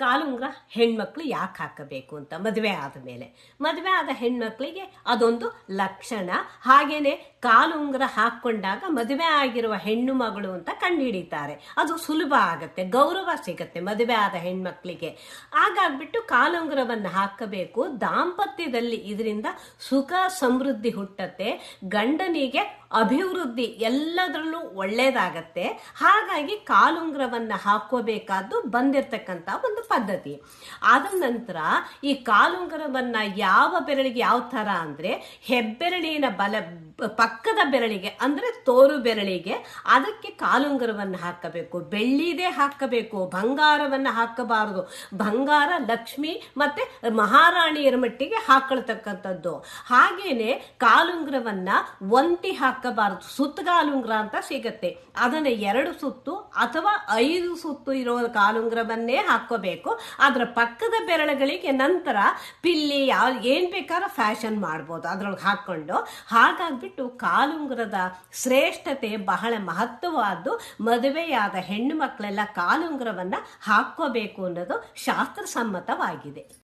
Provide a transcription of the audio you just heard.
ಕಾಲುಂಗ್ರ ಹೆಣ್ಮಕ್ಳು ಯಾಕೆ ಹಾಕಬೇಕು ಅಂತ ಮದುವೆ ಆದ ಹೆಣ್ಮಕ್ಳಿಗೆ ಅದೊಂದು ಲಕ್ಷಣ. ಹಾಗೇನೆ ಕಾಲುಂಗ್ರ ಹಾಕೊಂಡಾಗ ಮದುವೆ ಆಗಿರುವ ಹೆಣ್ಣು ಮಗಳು ಅಂತ ಕಂಡುಹಿಡಿತಾರೆ. ಅದು ಸುಲಭ ಆಗತ್ತೆ, ಗೌರವ ಸಿಗತ್ತೆ ಮದುವೆ ಆದ ಹೆಣ್ಮಕ್ಳಿಗೆ. ಹಾಗಾಗ್ಬಿಟ್ಟು ಕಾಲುಂಗ್ರವನ್ನು ಹಾಕಬೇಕು. ದಾಂಪತ್ಯದಲ್ಲಿ ಇದರಿಂದ ಸುಖ ಸಮೃದ್ಧಿ ಹುಟ್ಟತ್ತೆ, ಗಂಡನಿಗೆ ಅಭಿವೃದ್ಧಿ ಎಲ್ಲದರಲ್ಲೂ ಒಳ್ಳೇದಾಗತ್ತೆ. ಹಾಗಾಗಿ ಕಾಲುಂಗ್ರವನ್ನ ಹಾಕೋಬೇಕಾದ್ದು ಬಂದಿರತಕ್ಕಂತ ಒಂದು ಪದ್ಧತಿ. ಆದ ನಂತರ ಈ ಕಾಲುಂಗರವನ್ನ ಯಾವ ಬೆರಳಿಗೆ ಯಾವ ತರ ಅಂದ್ರೆ ಹೆಬ್ಬೆರಳಿನ ಪಕ್ಕದ ಬೆರಳಿಗೆ ಅಂದ್ರೆ ತೋರು ಬೆರಳಿಗೆ ಅದಕ್ಕೆ ಕಾಲುಂಗರವನ್ನು ಹಾಕಬೇಕು. ಬೆಳ್ಳಿದೇ ಹಾಕಬೇಕು, ಬಂಗಾರವನ್ನ ಹಾಕಬಾರದು. ಬಂಗಾರ ಲಕ್ಷ್ಮಿ ಮತ್ತೆ ಮಹಾರಾಣಿಯರ ಮಟ್ಟಿಗೆ ಹಾಕೊಳ್ತಕ್ಕಂಥದ್ದು. ಹಾಗೇನೆ ಕಾಲುಂಗ್ರವನ್ನ ಒಂಟಿ ಹಾಕಬಾರದು. ಸುತ್ತಗಾಲುಂಗ್ರ ಅಂತ ಸಿಗತ್ತೆ, ಅದನ್ನ 2 ಸುತ್ತು ಅಥವಾ 5 ಸುತ್ತು ಇರೋ ಕಾಲುಂಗ್ರವನ್ನೇ ಹಾಕೋಬೇಕು. ಅದರ ಪಕ್ಕದ ಬೆರಳುಗಳಿಗೆ ನಂತರ ಪಿಲ್ಲಿ ಏನ್ ಬೇಕಾದ್ರೂ ಫ್ಯಾಷನ್ ಮಾಡ್ಬೋದು ಅದ್ರೊಳಗೆ ಹಾಕೊಂಡು. ಹಾಗಾಗ್ಬಿಟ್ಟು ಕಾಲುಂಗ್ರದ ಶ್ರೇಷ್ಠತೆ ಬಹಳ ಮಹತ್ವವಾದ್ದು. ಮದುವೆಯಾದ ಹೆಣ್ಣು ಮಕ್ಕಳೆಲ್ಲ ಕಾಲುಂಗ್ರವನ್ನ ಹಾಕೋಬೇಕು ಅನ್ನೋದು ಶಾಸ್ತ್ರ ಸಮ್ಮತವಾಗಿದೆ.